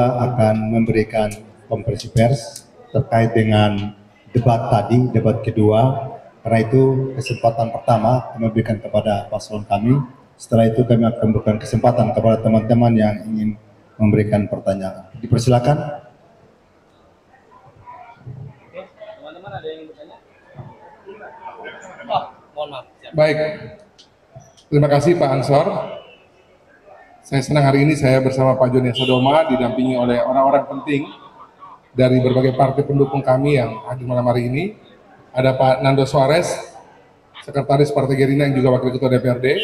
akan memberikan konferensi pers terkait dengan debat tadi, debat kedua. Karena itu kesempatan pertama kami berikan kepada paslon kami. Setelah itu kami akan memberikan kesempatan kepada teman-teman yang ingin memberikan pertanyaan. Dipersilakan. Teman-teman ada yang ingin bertanya? Oh, mohon maaf. Baik, terima kasih Pak Ansor. Saya senang hari ini saya bersama Pak Joni Sodoma didampingi oleh orang-orang penting dari berbagai partai pendukung kami yang hadir malam hari ini. Ada Pak Nando Suarez, Sekretaris Partai Gerindra yang juga Wakil Ketua DPRD.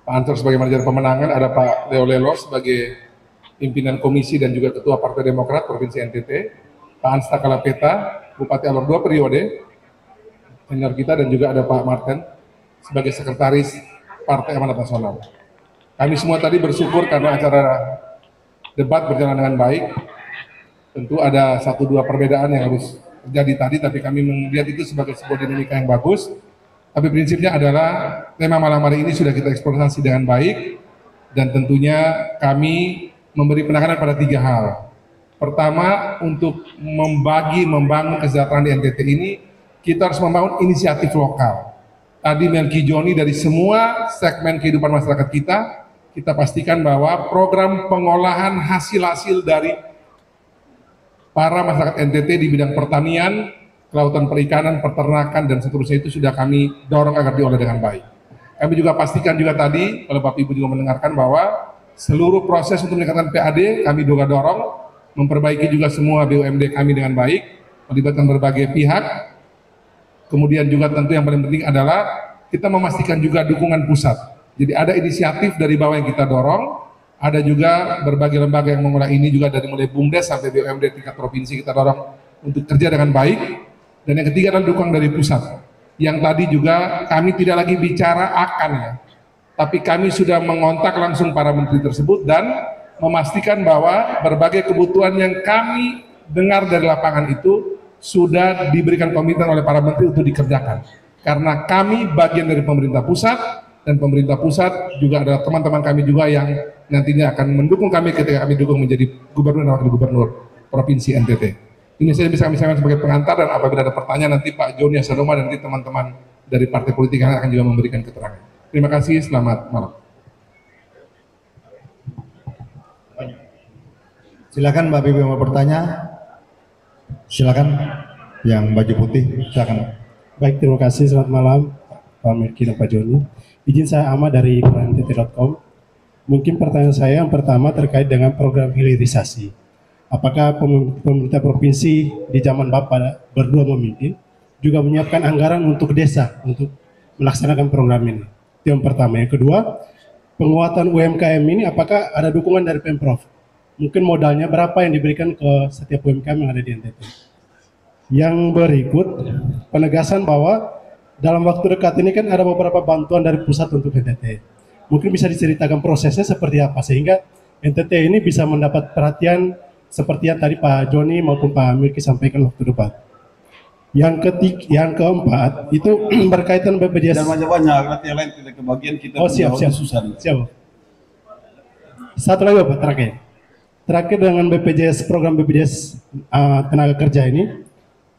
Pak Ansor sebagai manajer pemenangan, ada Pak Leo Lelo sebagai pimpinan komisi dan juga Ketua Partai Demokrat Provinsi NTT. Pak Ansta Kalapeta, Bupati Alor 2 periode, senior kita, dan juga ada Pak Martin sebagai Sekretaris Partai Amanat Nasional. Kami semua tadi bersyukur karena acara debat berjalan dengan baik. Tentu ada 1-2 perbedaan yang harus terjadi tadi, tapi kami melihat itu sebagai sebuah dinamika yang bagus. Tapi prinsipnya adalah tema malam hari ini sudah kita eksplorasi dengan baik, dan tentunya kami memberi penekanan pada 3 hal. Pertama, untuk membangun kesejahteraan di NTT ini, kita harus membangun inisiatif lokal. Tadi Melki Joni dari semua segmen kehidupan masyarakat kita pastikan bahwa program pengolahan hasil-hasil dari para masyarakat NTT di bidang pertanian, kelautan perikanan, peternakan, dan seterusnya itu sudah kami dorong agar diolah dengan baik. Kami juga pastikan juga tadi, kalau Bapak Ibu juga mendengarkan, bahwa seluruh proses untuk meningkatkan PAD kami juga dorong, memperbaiki juga semua BUMD kami dengan baik, melibatkan berbagai pihak. Kemudian juga tentu yang paling penting adalah kita memastikan juga dukungan pusat. Jadi ada inisiatif dari bawah yang kita dorong, ada juga berbagai lembaga yang mengolah ini juga dari mulai BUMDes sampai BUMD tingkat provinsi kita dorong untuk kerja dengan baik. Dan yang ketiga adalah dukungan dari pusat. Yang tadi juga kami tidak lagi bicara akan ya, tapi kami sudah mengontak langsung para menteri tersebut dan memastikan bahwa berbagai kebutuhan yang kami dengar dari lapangan itu sudah diberikan komitmen oleh para menteri untuk dikerjakan. Karena kami bagian dari pemerintah pusat, dan pemerintah pusat juga adalah teman-teman kami juga yang nantinya akan mendukung kami ketika kami dukung menjadi gubernur dan wakil gubernur Provinsi NTT. Ini saya bisa kami sampaikan sebagai pengantar, dan apabila ada pertanyaan nanti Pak Joni Sodoma dan nanti teman-teman dari partai politik yang akan juga memberikan keterangan. Terima kasih, selamat malam. Silakan Mbak Bibi mau bertanya. Silakan yang baju putih, silakan. Baik, terima kasih. Selamat malam Pak Melki dan Pak Joni. Izin saya Ahmad dari PRNTT.com. Mungkin pertanyaan saya yang pertama terkait dengan program hilirisasi. Apakah pemerintah provinsi di zaman Bapak berdua memimpin juga menyiapkan anggaran untuk desa untuk melaksanakan program ini? Itu yang pertama. Yang kedua, penguatan UMKM ini apakah ada dukungan dari Pemprov? Mungkin modalnya berapa yang diberikan ke setiap UMKM yang ada di NTT? Yang berikut, penegasan bahwa dalam waktu dekat ini kan ada beberapa bantuan dari pusat untuk NTT. Mungkin bisa diceritakan prosesnya seperti apa sehingga NTT ini bisa mendapat perhatian seperti yang tadi Pak Joni maupun Pak Melki sampaikan waktu debat. Yang keempat itu berkaitan BPJS. Jangan banyak, nanti yang lain tidak kebagian kita. Oh siap. Satu lagi Bapak terakhir dengan BPJS, program BPJS tenaga kerja ini,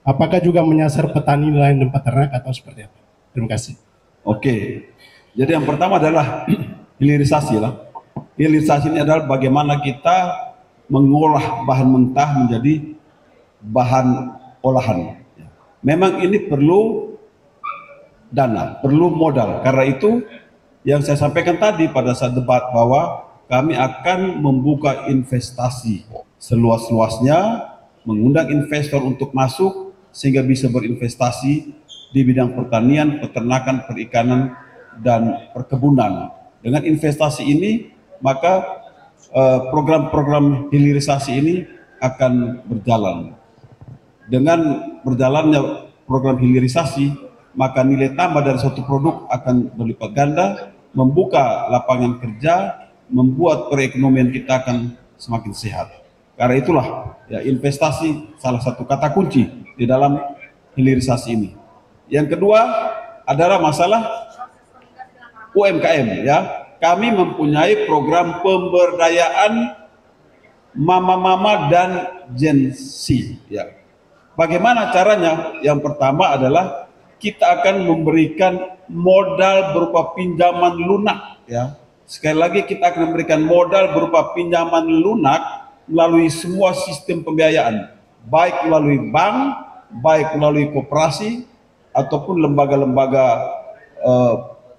apakah juga menyasar petani nelayan dan peternak atau seperti apa? Terima kasih. Oke, jadi yang pertama adalah hilirisasi lah. Hilirisasi ini adalah bagaimana kita mengolah bahan mentah menjadi bahan olahan. Memang ini perlu dana, perlu modal. Karena itu yang saya sampaikan tadi pada saat debat bahwa kami akan membuka investasi seluas-luasnya, mengundang investor untuk masuk sehingga bisa berinvestasi di bidang pertanian, peternakan, perikanan, dan perkebunan. Dengan investasi ini, maka program-program hilirisasi ini akan berjalan. Dengan berjalannya program hilirisasi, maka nilai tambah dari suatu produk akan berlipat ganda, membuka lapangan kerja, membuat perekonomian kita akan semakin sehat. Karena itulah ya, investasi salah satu kata kunci di dalam hilirisasi ini. Yang kedua adalah masalah UMKM ya. Kami mempunyai program pemberdayaan mama-mama dan Gen Z. Ya. Bagaimana caranya? Yang pertama adalah kita akan memberikan modal berupa pinjaman lunak. Ya. Sekali lagi kita akan memberikan modal berupa pinjaman lunak melalui semua sistem pembiayaan, baik melalui bank, baik melalui koperasi, ataupun lembaga-lembaga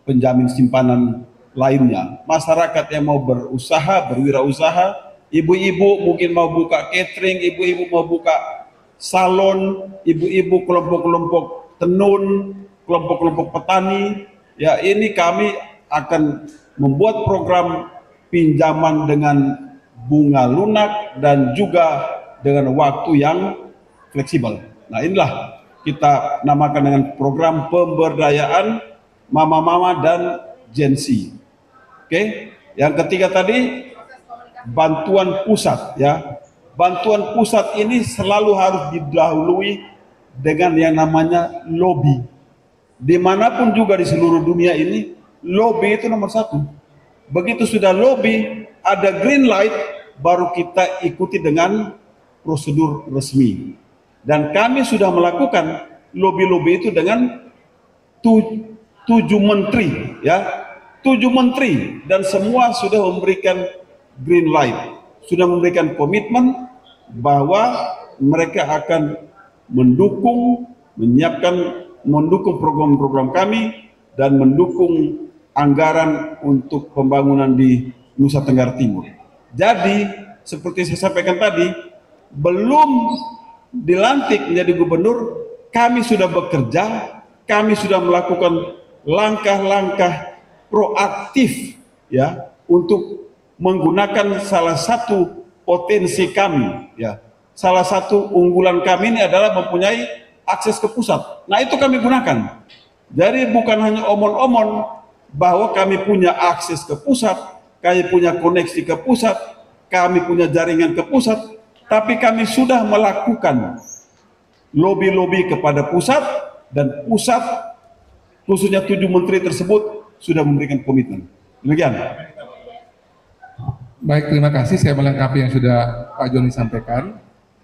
penjamin simpanan lainnya. Masyarakat yang mau berusaha, berwirausaha, ibu-ibu mungkin mau buka catering, ibu-ibu mau buka salon, ibu-ibu kelompok-kelompok tenun, kelompok-kelompok petani, ya ini kami akan membuat program pinjaman dengan bunga lunak dan juga dengan waktu yang fleksibel. Nah inilah kita namakan dengan program pemberdayaan mama-mama dan Gen Z. Oke, yang ketiga tadi bantuan pusat ya. Bantuan pusat ini selalu harus didahului dengan yang namanya lobby. Dimanapun juga di seluruh dunia ini, lobby itu nomor satu. Begitu sudah lobby, ada green light, baru kita ikuti dengan prosedur resmi. Dan kami sudah melakukan lobby-lobby itu dengan 7 menteri, ya, 7 menteri, dan semua sudah memberikan green light, sudah memberikan komitmen bahwa mereka akan mendukung, mendukung program-program kami dan mendukung anggaran untuk pembangunan di Nusa Tenggara Timur. Jadi, seperti saya sampaikan tadi, belum dilantik menjadi gubernur, kami sudah bekerja, kami sudah melakukan langkah-langkah proaktif ya untuk menggunakan salah satu potensi kami ya. Salah satu unggulan kami ini adalah mempunyai akses ke pusat. Nah, itu kami gunakan. Jadi bukan hanya omon-omon bahwa kami punya akses ke pusat, kami punya koneksi ke pusat, kami punya jaringan ke pusat, tapi kami sudah melakukan lobby-lobby kepada pusat, dan pusat khususnya 7 menteri tersebut sudah memberikan komitmen. Demikian. Baik, terima kasih. Saya melengkapi yang sudah Pak Joni sampaikan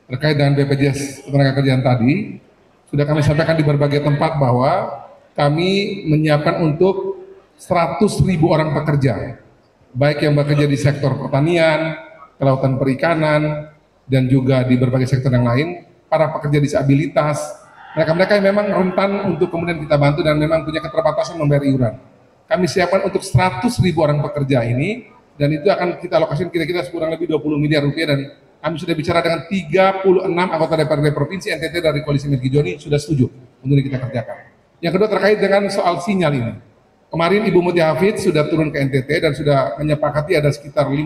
terkait dengan BPJS Ketenagakerjaan tadi. Sudah kami sampaikan di berbagai tempat bahwa kami menyiapkan untuk 100.000 orang pekerja, baik yang bekerja di sektor pertanian, kelautan perikanan, dan juga di berbagai sektor yang lain, para pekerja disabilitas, mereka-mereka yang memang rentan untuk kemudian kita bantu dan memang punya keterbatasan membayar iuran. Kami siapkan untuk 100.000 orang pekerja ini, dan itu akan kita alokasikan kira-kira kurang lebih 20 miliar rupiah, dan kami sudah bicara dengan 36 anggota DPRD Provinsi NTT dari Koalisi Mergi Joni sudah setuju untuk kita kerjakan. Yang kedua terkait dengan soal sinyal ini. Kemarin Ibu Mutia Hafid sudah turun ke NTT dan sudah menyepakati ada sekitar 15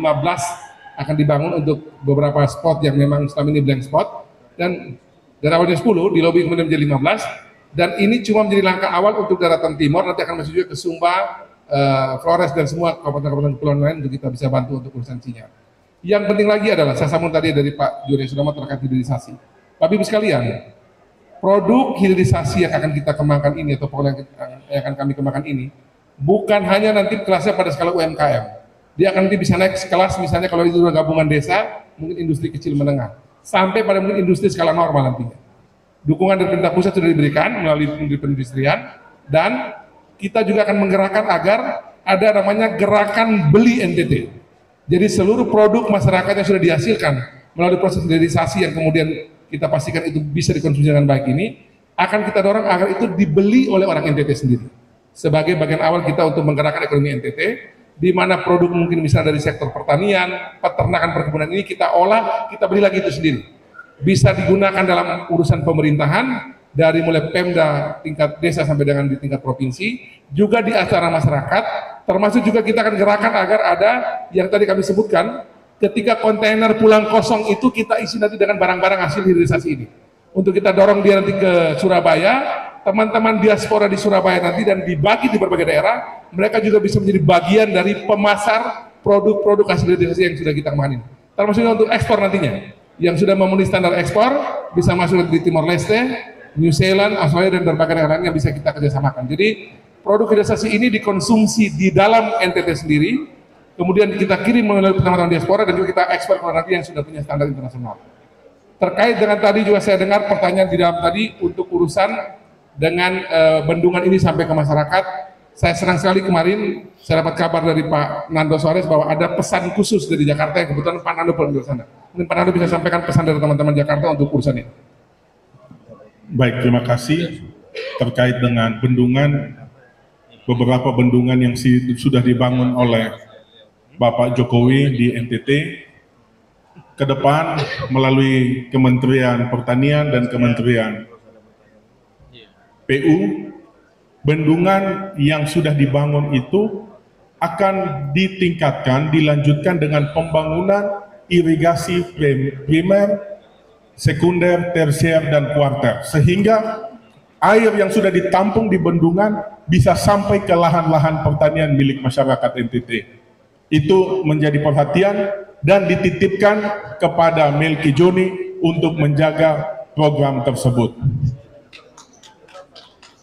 akan dibangun untuk beberapa spot yang memang selama ini blank spot, dan dari awalnya 10 di lobby kemudian menjadi 15, dan ini cuma menjadi langkah awal untuk daratan timur, nanti akan masuk juga ke Sumba, Flores, dan semua kabupaten-kabupaten kepulauan lain untuk kita bisa bantu untuk urusan sinyal. Yang penting lagi adalah, saya sambung tadi dari Pak Juri Sudama terkait hilirisasi. Bapak Ibu sekalian, produk hilirisasi yang akan kita kembangkan ini atau program yang akan kami kembangkan ini bukan hanya nanti kelasnya pada skala UMKM. Dia akan nanti bisa naik kelas, misalnya kalau itu gabungan desa, mungkin industri kecil menengah, sampai pada mungkin industri skala normal nantinya. Dukungan dari pemerintah pusat sudah diberikan melalui Menteri Perindustrian, dan kita juga akan menggerakkan agar ada namanya gerakan beli NTT. Jadi seluruh produk masyarakat yang sudah dihasilkan melalui proses hilirisasi yang kemudian kita pastikan itu bisa dikonsumsi dengan baik ini, akan kita dorong agar itu dibeli oleh orang NTT sendiri. Sebagai bagian awal kita untuk menggerakkan ekonomi NTT, di mana produk mungkin misalnya dari sektor pertanian, peternakan, perkebunan ini kita olah, kita beli lagi itu sendiri. Bisa digunakan dalam urusan pemerintahan, dari mulai Pemda tingkat desa sampai dengan di tingkat provinsi, juga di acara masyarakat, termasuk juga kita akan gerakan agar ada yang tadi kami sebutkan, ketika kontainer pulang kosong itu kita isi nanti dengan barang-barang hasil hilirisasi ini. Untuk kita dorong dia nanti ke Surabaya, teman-teman diaspora di Surabaya nanti dan dibagi di berbagai daerah, mereka juga bisa menjadi bagian dari pemasar produk-produk hasil hilirisasi yang sudah kita kemarin. Termasuk untuk ekspor nantinya, yang sudah memenuhi standar ekspor, bisa masuk di Timor Leste, New Zealand, Australia, dan berbagai negara lain yang bisa kita kerjasamakan. Jadi produk hilirisasi ini dikonsumsi di dalam NTT sendiri, kemudian kita kirim melalui teman-teman diaspora, dan juga kita ekspor ke luar negeri yang sudah punya standar internasional. Terkait dengan tadi juga saya dengar pertanyaan di dalam tadi untuk urusan dengan bendungan ini sampai ke masyarakat. Saya senang sekali kemarin saya dapat kabar dari Pak Nando Suarez bahwa ada pesan khusus dari Jakarta yang kebetulan Pak Nando pernah di sana. Mungkin Pak Nando bisa sampaikan pesan dari teman-teman Jakarta untuk urusan ini. Baik, terima kasih. Terkait dengan bendungan, beberapa bendungan yang sudah dibangun oleh Bapak Jokowi di NTT, ke depan melalui Kementerian Pertanian dan Kementerian PU, bendungan yang sudah dibangun itu akan ditingkatkan, dilanjutkan dengan pembangunan irigasi primer, sekunder, tersier, dan kuarter, sehingga air yang sudah ditampung di bendungan bisa sampai ke lahan-lahan pertanian milik masyarakat NTT. Itu menjadi perhatian dan dititipkan kepada Melki Joni untuk menjaga program tersebut.